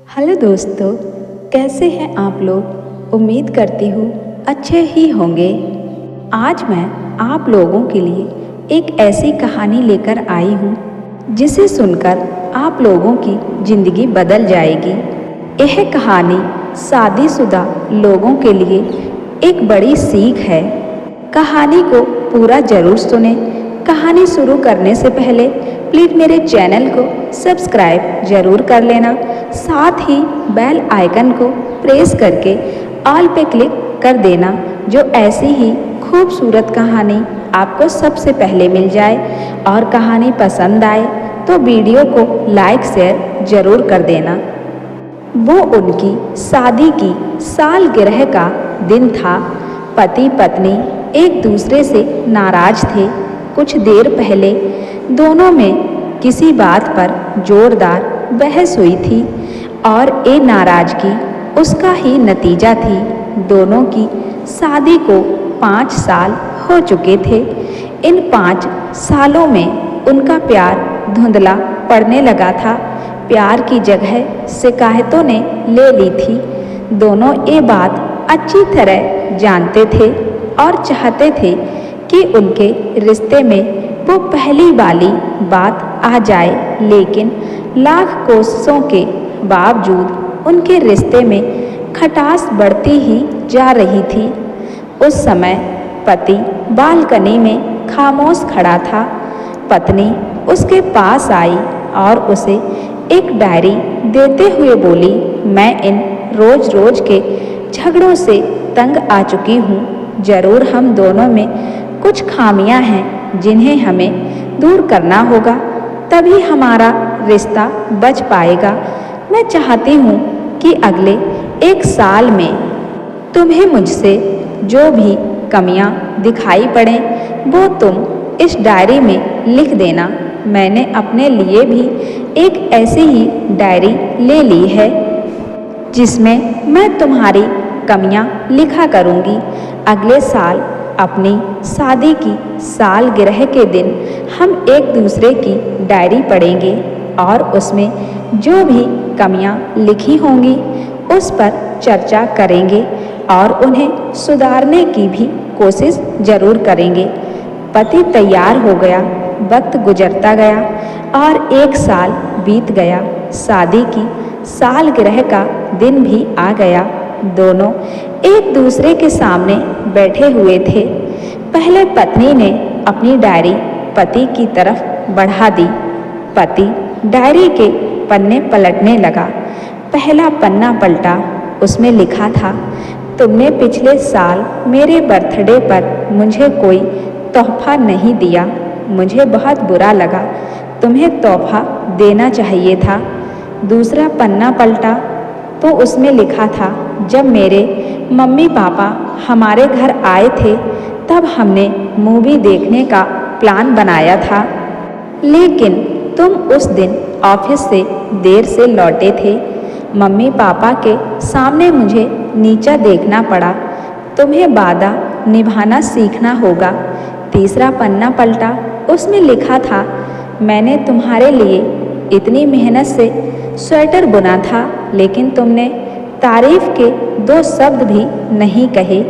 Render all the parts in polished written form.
Hello दोस्तों, कैसे हैं आप लोग। उम्मीद करती हूँ अच्छे ही होंगे। आज मैं आप लोगों के लिए एक ऐसी कहानी लेकर आई हूँ जिसे सुनकर आप लोगों की ज़िंदगी बदल जाएगी। यह कहानी शादीशुदा लोगों के लिए एक बड़ी सीख है। कहानी को पूरा ज़रूर सुने। कहानी शुरू करने से पहले प्लीज़ मेरे चैनल को सब्सक्राइब ज़रूर कर लेना, साथ ही बेल आइकन को प्रेस करके ऑल पे क्लिक कर देना, जो ऐसी ही खूबसूरत कहानी आपको सबसे पहले मिल जाए। और कहानी पसंद आए तो वीडियो को लाइक शेयर ज़रूर कर देना। वो उनकी शादी की सालगिरह का दिन था। पति पत्नी एक दूसरे से नाराज थे। कुछ देर पहले दोनों में किसी बात पर जोरदार बहस हुई थी और ये नाराजगी उसका ही नतीजा थी। दोनों की शादी को 5 साल हो चुके थे। इन 5 सालों में उनका प्यार धुंधला पड़ने लगा था। प्यार की जगह शिकायतों ने ले ली थी। दोनों ये बात अच्छी तरह जानते थे और चाहते थे कि उनके रिश्ते में वो पहली वाली बात आ जाए, लेकिन लाख कोशिशों के बावजूद उनके रिश्ते में खटास बढ़ती ही जा रही थी। उस समय पति बालकनी में खामोश खड़ा था। पत्नी उसके पास आई और उसे एक डायरी देते हुए बोली, मैं इन रोज रोज के झगड़ों से तंग आ चुकी हूँ। जरूर हम दोनों में कुछ खामियां हैं जिन्हें हमें दूर करना होगा, तभी हमारा रिश्ता बच पाएगा। मैं चाहती हूँ कि अगले 1 साल में तुम्हें मुझसे जो भी कमियां दिखाई पड़ें वो तुम इस डायरी में लिख देना। मैंने अपने लिए भी एक ऐसी ही डायरी ले ली है जिसमें मैं तुम्हारी कमियां लिखा करूँगी। अगले साल अपनी शादी की सालगिरह के दिन हम एक दूसरे की डायरी पढ़ेंगे और उसमें जो भी कमियां लिखी होंगी उस पर चर्चा करेंगे और उन्हें सुधारने की भी कोशिश ज़रूर करेंगे। पति तैयार हो गया। वक्त गुजरता गया और 1 साल बीत गया। शादी की सालगिरह का दिन भी आ गया। दोनों एक दूसरे के सामने बैठे हुए थे। पहले पत्नी ने अपनी डायरी पति की तरफ बढ़ा दी। पति डायरी के पन्ने पलटने लगा। पहला पन्ना पलटा। उसमें लिखा था, तुमने पिछले साल मेरे बर्थडे पर मुझे कोई तोहफा नहीं दिया। मुझे बहुत बुरा लगा। तुम्हें तोहफा देना चाहिए था। दूसरा पन्ना पलटा तो उसमें लिखा था, जब मेरे मम्मी पापा हमारे घर आए थे तब हमने मूवी देखने का प्लान बनाया था, लेकिन तुम उस दिन ऑफिस से देर से लौटे थे। मम्मी पापा के सामने मुझे नीचा देखना पड़ा। तुम्हें वादा निभाना सीखना होगा। तीसरा पन्ना पलटा। उसमें लिखा था, मैंने तुम्हारे लिए इतनी मेहनत से स्वेटर बुना था, लेकिन तुमने तारीफ के 2 शब्द भी नहीं कहे।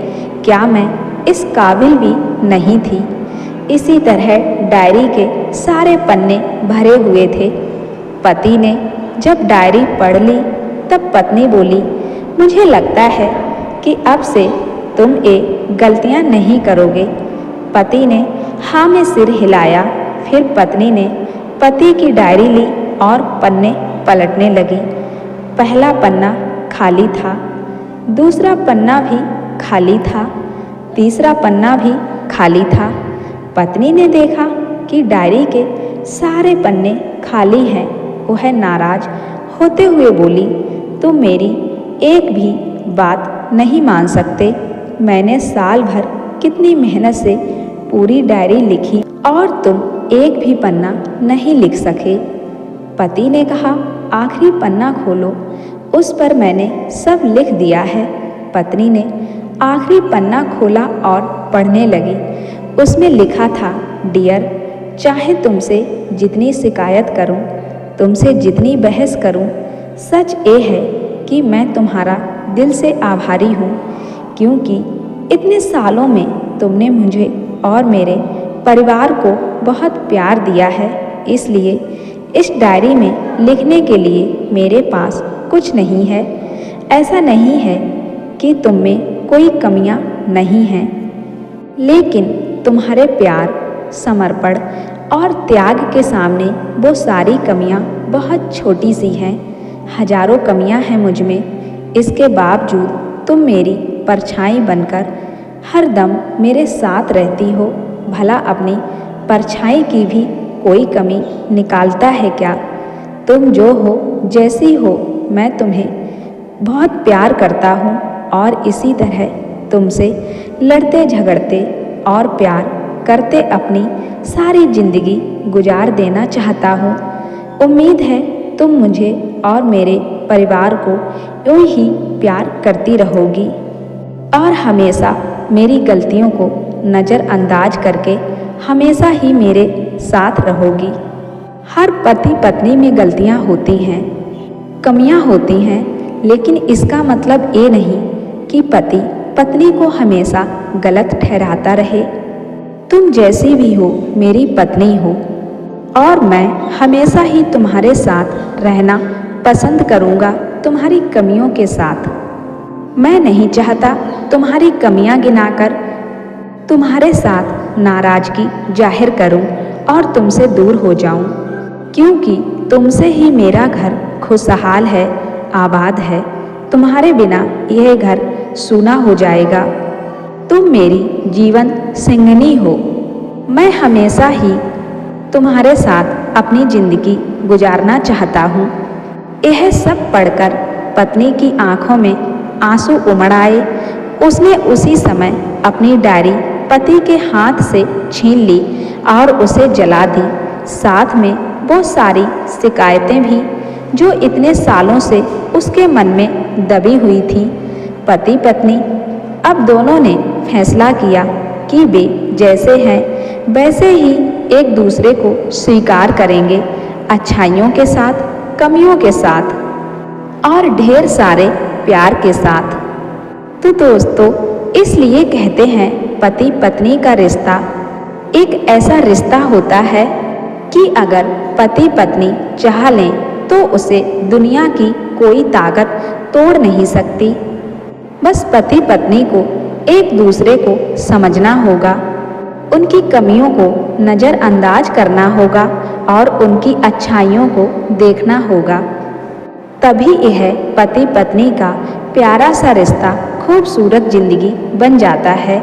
क्या मैं इस काबिल भी नहीं थी। इसी तरह डायरी के सारे पन्ने भरे हुए थे। पति ने जब डायरी पढ़ ली तब पत्नी बोली, मुझे लगता है कि अब से तुम ये गलतियां नहीं करोगे। पति ने हाँ में सिर हिलाया। फिर पत्नी ने पति की डायरी ली और पन्ने पलटने लगी। पहला पन्ना खाली था। दूसरा पन्ना भी खाली था। तीसरा पन्ना भी खाली था। पत्नी ने देखा कि डायरी के सारे पन्ने खाली हैं। वह नाराज होते हुए बोली, तुम मेरी एक भी बात नहीं मान सकते। मैंने साल भर कितनी मेहनत से पूरी डायरी लिखी और तुम एक भी पन्ना नहीं लिख सके। पति ने कहा, आखिरी पन्ना खोलो, उस पर मैंने सब लिख दिया है। पत्नी ने आखिरी पन्ना खोला और पढ़ने लगी। उसमें लिखा था, डियर, चाहे तुमसे जितनी शिकायत करूं, तुमसे जितनी बहस करूं, सच ये है कि मैं तुम्हारा दिल से आभारी हूँ, क्योंकि इतने सालों में तुमने मुझे और मेरे परिवार को बहुत प्यार दिया है। इसलिए इस डायरी में लिखने के लिए मेरे पास कुछ नहीं है। ऐसा नहीं है कि तुम में कोई कमियां नहीं हैं, लेकिन तुम्हारे प्यार, समर्पण और त्याग के सामने वो सारी कमियां बहुत छोटी सी हैं। हजारों कमियां हैं मुझ में, इसके बावजूद तुम मेरी परछाई बनकर हर दम मेरे साथ रहती हो। भला अपनी परछाई की भी कोई कमी निकालता है क्या? तुम जो हो, जैसी हो, मैं तुम्हें बहुत प्यार करता हूँ और इसी तरह तुमसे लड़ते झगड़ते और प्यार करते अपनी सारी जिंदगी गुजार देना चाहता हूँ। उम्मीद है तुम मुझे और मेरे परिवार को यूं ही प्यार करती रहोगी और हमेशा मेरी गलतियों को नज़रअंदाज करके हमेशा ही मेरे साथ रहोगी। हर पति पत्नी में गलतियां होती हैं, कमियां होती हैं, लेकिन इसका मतलब ये नहीं कि पति पत्नी को हमेशा गलत ठहराता रहे। तुम जैसी भी हो मेरी पत्नी हो और मैं हमेशा ही तुम्हारे साथ रहना पसंद करूँगा, तुम्हारी कमियों के साथ। मैं नहीं चाहता तुम्हारी कमियां गिनाकर तुम्हारे साथ नाराज़गी जाहिर करूं और तुमसे दूर हो जाऊं, क्योंकि तुमसे ही मेरा घर खुशहाल है, आबाद है। तुम्हारे बिना यह घर सूना हो जाएगा। तुम मेरी जीवन सिंगनी हो। मैं हमेशा ही तुम्हारे साथ अपनी ज़िंदगी गुजारना चाहता हूँ। यह सब पढ़कर पत्नी की आंखों में आंसू उमड़ आए। उसने उसी समय अपनी डायरी पति के हाथ से छीन ली और उसे जला दी। साथ में वो सारी शिकायतें भी जो इतने सालों से उसके मन में दबी हुई थी। पति पत्नी अब दोनों ने फैसला किया कि वे जैसे हैं वैसे ही एक दूसरे को स्वीकार करेंगे, अच्छाइयों के साथ, कमियों के साथ और ढेर सारे प्यार के साथ। तो दोस्तों, इसलिए कहते हैं पति पत्नी का रिश्ता एक ऐसा रिश्ता होता है कि अगर पति पत्नी चाह लें तो उसे दुनिया की कोई ताकत तोड़ नहीं सकती। बस पति पत्नी को एक दूसरे को समझना होगा, उनकी कमियों को नज़रअंदाज करना होगा और उनकी अच्छाइयों को देखना होगा। तभी यह पति पत्नी का प्यारा सा रिश्ता खूबसूरत जिंदगी बन जाता है।